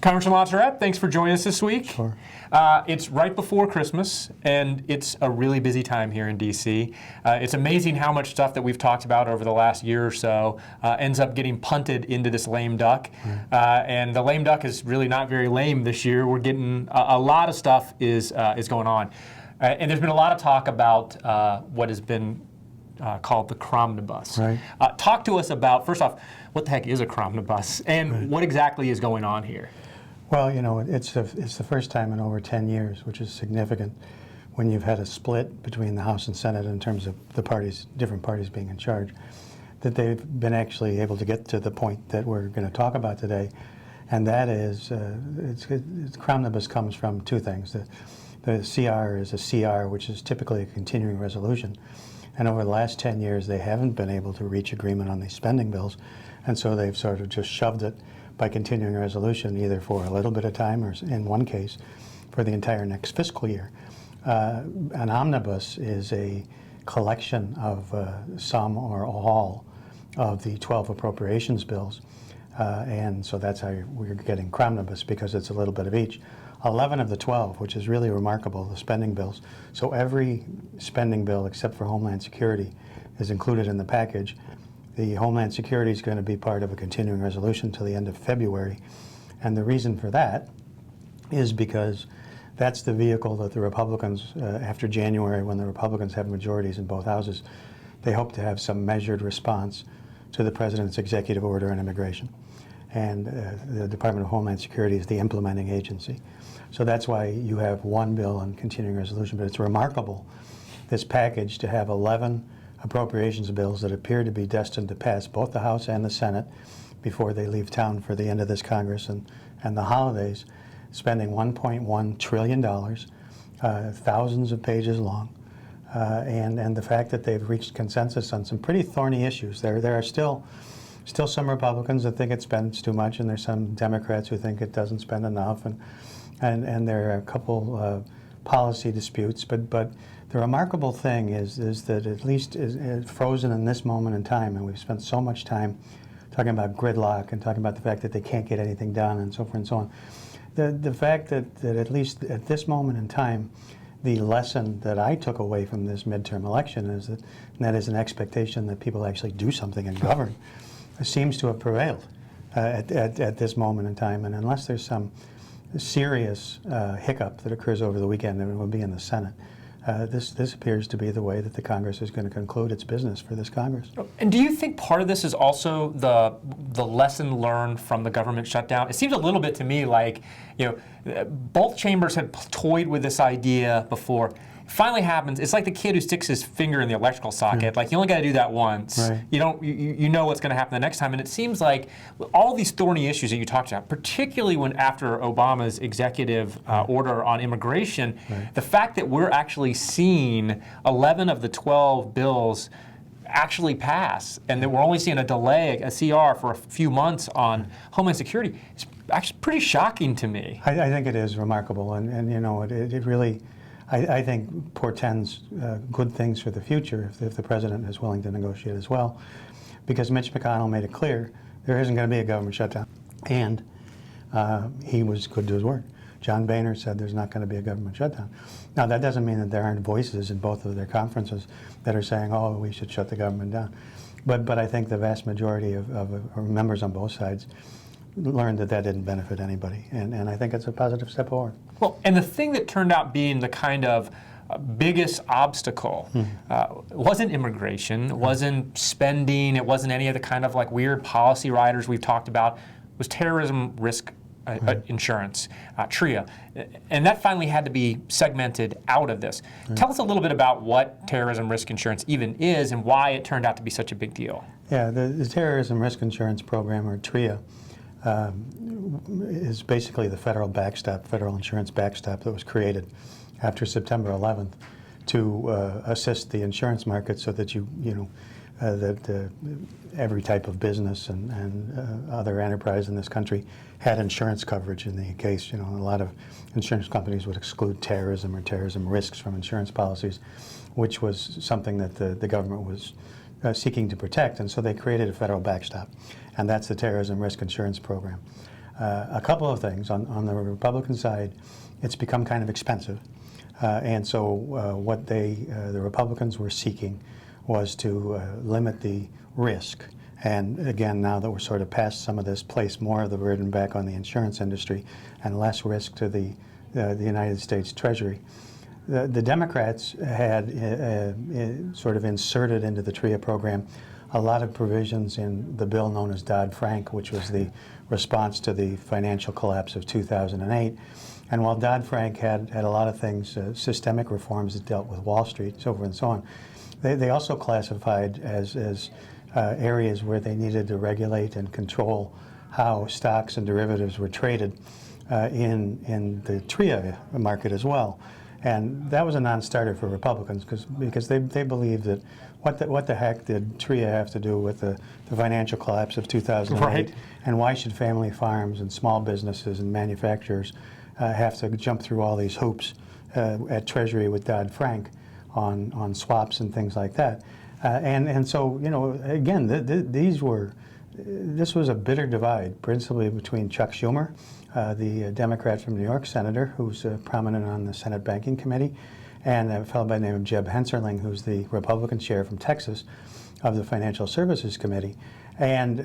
Congressman LaTourette, thanks for joining us this week. Sure. It's right before Christmas, and it's a really busy time here in D.C. It's amazing how much stuff that we've talked about over the last year or so ends up getting punted into this lame duck. And the lame duck is really not very lame this year. We're getting a lot of stuff is going on. And there's been a lot of talk about what has been called the Cromnibus. Right. Talk to us about, first off, what the heck is a Cromnibus, and what exactly is going on here? Well, you know, it's the first time in over 10 years, which is significant, when you've had a split between the House and Senate in terms of the parties, different parties being in charge, that they've been actually able to get to the point that we're going to talk about today, and that is, Cromnibus comes from two things. The CR is a CR, which is typically a continuing resolution, and over the last 10 years, they haven't been able to reach agreement on these spending bills, and so they've sort of just shoved it by continuing resolution, either for a little bit of time or, in one case, for the entire next fiscal year. An omnibus is a collection of some or all of the 12 appropriations bills, and so that's how we're getting Cromnibus, because it's a little bit of each. 11 of the 12, which is really remarkable, the spending bills. So every spending bill except for Homeland Security is included in the package. The Homeland Security is going to be part of a continuing resolution till the end of February. And the reason for that is because that's the vehicle that the Republicans, after January, when the Republicans have majorities in both houses, they hope to have some measured response to the President's executive order on immigration. And the Department of Homeland Security is the implementing agency. So that's why you have one bill on continuing resolution. But it's remarkable, this package, to have 11 appropriations bills that appear to be destined to pass both the House and the Senate before they leave town for the end of this Congress and the holidays, spending $1.1 trillion, thousands of pages long, and the fact that they've reached consensus on some pretty thorny issues. There are still some Republicans that think it spends too much, and there's some Democrats who think it doesn't spend enough, and there are a couple policy disputes, but the remarkable thing is that at least is frozen in this moment in time, and we've spent so much time talking about gridlock and talking about the fact that they can't get anything done and so forth and so on. The fact that at least at this moment in time, the lesson that I took away from this midterm election is that is an expectation that people actually do something and govern, seems to have prevailed at this moment in time. And unless there's some serious hiccup that occurs over the weekend, and it will be in the Senate, this appears to be the way that the Congress is going to conclude its business for this Congress. And do you think part of this is also the lesson learned from the government shutdown? It seems a little bit to me like, you know, both chambers had toyed with this idea before. It finally happens. It's like the kid who sticks his finger in the electrical socket. Like, you only got to do that once. Right. You know what's going to happen the next time. And it seems like all these thorny issues that you talked about, particularly when after Obama's executive order on immigration, the fact that we're actually seeing 11 of the 12 bills actually pass, and that we're only seeing a delay, a CR, for a few months on Homeland Security, is actually pretty shocking to me. I think it is remarkable, and you know, it really, I think, portends good things for the future if the President is willing to negotiate as well, because Mitch McConnell made it clear there isn't going to be a government shutdown, and he was good to his word. John Boehner said there's not going to be a government shutdown. Now, that doesn't mean that there aren't voices in both of their conferences that are saying, oh, we should shut the government down. But I think the vast majority of members on both sides learned that didn't benefit anybody, and I think it's a positive step forward. Well, and the thing that turned out being the kind of biggest obstacle wasn't immigration, wasn't spending, it wasn't any of the kind of like weird policy riders we've talked about, was terrorism risk insurance, TRIA. And that finally had to be segmented out of this. Tell us a little bit about what terrorism risk insurance even is and why it turned out to be such a big deal. Yeah, the Terrorism Risk Insurance Program, or TRIA, is basically the federal backstop, federal insurance backstop that was created after September 11th to assist the insurance market so that every type of business and other enterprise in this country had insurance coverage in the case. You know, a lot of insurance companies would exclude terrorism or terrorism risks from insurance policies, which was something that the government was seeking to protect, and so they created a federal backstop, and that's the Terrorism Risk Insurance Program. a couple of things. On the Republican side, it's become kind of expensive. And so what the Republicans were seeking was to limit the risk. And again, now that we're sort of past some of this, place more of the burden back on the insurance industry and less risk to the United States Treasury. The Democrats had sort of inserted into the TRIA program a lot of provisions in the bill known as Dodd-Frank, which was the response to the financial collapse of 2008. And while Dodd-Frank had a lot of things, systemic reforms that dealt with Wall Street, so forth and so on, they also classified as areas where they needed to regulate and control how stocks and derivatives were traded in the TRIA market as well. And that was a non-starter for Republicans because they believed that what the heck did TRIA have to do with the financial collapse of 2008? Right. And why should family farms and small businesses and manufacturers have to jump through all these hoops at Treasury with Dodd-Frank on swaps and things like that? And so, you know, again, this was a bitter divide, principally between Chuck Schumer, the Democrat from New York senator, who's prominent on the Senate Banking Committee, and a fellow by the name of Jeb Hensarling, who's the Republican chair from Texas of the Financial Services Committee. And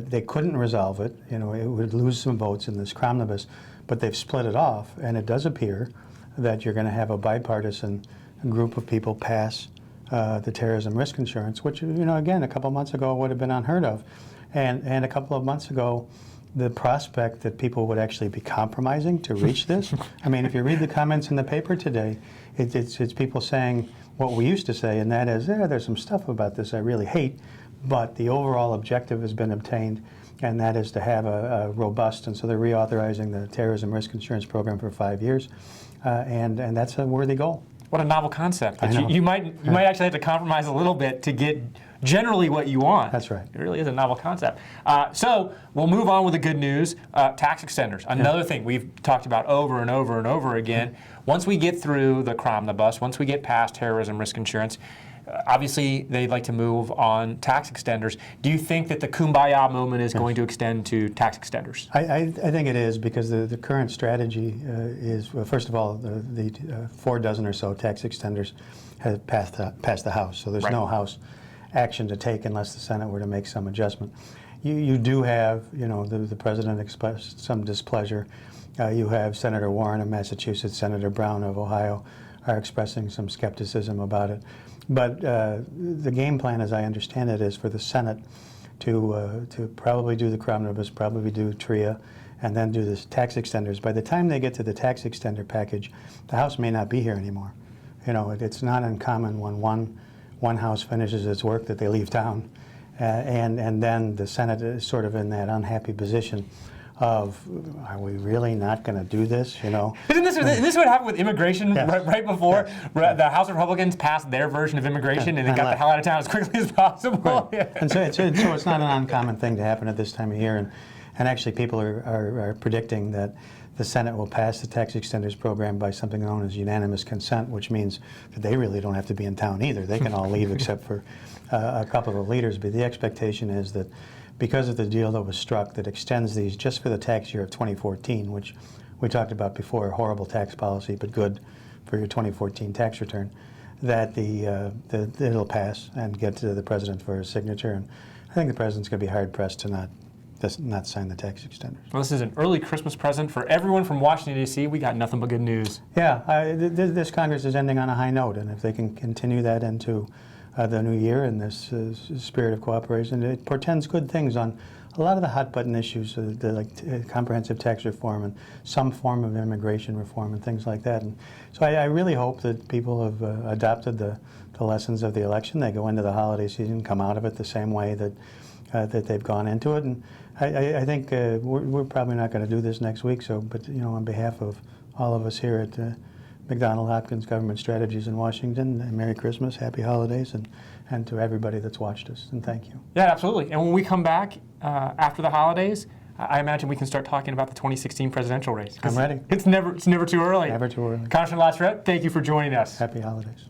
they couldn't resolve it. You know, it would lose some votes in this cromnibus, but they've split it off, and it does appear that you're going to have a bipartisan group of people pass the terrorism risk insurance, which, you know, again, a couple months ago would have been unheard of. And a couple of months ago, the prospect that people would actually be compromising to reach this. I mean, if you read the comments in the paper today, it's people saying what we used to say, and that is, there's some stuff about this I really hate, but the overall objective has been obtained, and that is to have a robust, and so they're reauthorizing the terrorism risk insurance program for 5 years, and that's a worthy goal. What a novel concept. I know. You might actually have to compromise a little bit to get generally what you want. That's right. It really is a novel concept. So we'll move on with the good news. Tax extenders, another thing we've talked about over and over and over again. Once we get through the cromnibus, once we get past terrorism risk insurance, obviously they'd like to move on tax extenders. Do you think that the Kumbaya movement is going to extend to tax extenders? I think it is, because the current strategy is, well, first of all, the 4 dozen or so tax extenders have passed the House, so there's Right. no House action to take unless the Senate were to make some adjustment. You do have, you know, the President expressed some displeasure. You have Senator Warren of Massachusetts, Senator Brown of Ohio are expressing some skepticism about it. But the game plan, as I understand it, is for the Senate to probably do the cromnibus, probably do TRIA, and then do this tax extenders. By the time they get to the tax extender package, the House may not be here anymore. You know, it's not uncommon when one House finishes its work that they leave town, and then the Senate is sort of in that unhappy position of, are we really not going to do this? You know, Isn't this what happened with immigration? Yes. Right before the House Republicans passed their version of immigration, and they got the hell out of town as quickly as possible. Right. And so it's not an uncommon thing to happen at this time of year, and actually people are predicting that the Senate will pass the tax extenders program by something known as unanimous consent, which means that they really don't have to be in town either. They can all leave except for a couple of leaders. But the expectation is that because of the deal that was struck that extends these just for the tax year of 2014, which we talked about before, horrible tax policy, but good for your 2014 tax return, that it'll pass and get to the President for his signature. And I think the President's going to be hard-pressed to not sign the tax extenders. Well, this is an early Christmas present for everyone from Washington, D.C. We got nothing but good news. Yeah, this Congress is ending on a high note, and if they can continue that into the new year in this spirit of cooperation, it portends good things on a lot of the hot-button issues, like comprehensive tax reform and some form of immigration reform and things like that. And so I really hope that people have adopted the lessons of the election. They go into the holiday season, come out of it the same way that they've gone into it. And I think we're probably not going to do this next week. But you know, on behalf of all of us here at McDonald Hopkins Government Strategies in Washington, Merry Christmas, Happy Holidays, and to everybody that's watched us, and thank you. Yeah, absolutely. And when we come back after the holidays, I imagine we can start talking about the 2016 presidential race. I'm ready. It's never too early. Never too early. Congressman Lastrette, thank you for joining us. Happy holidays.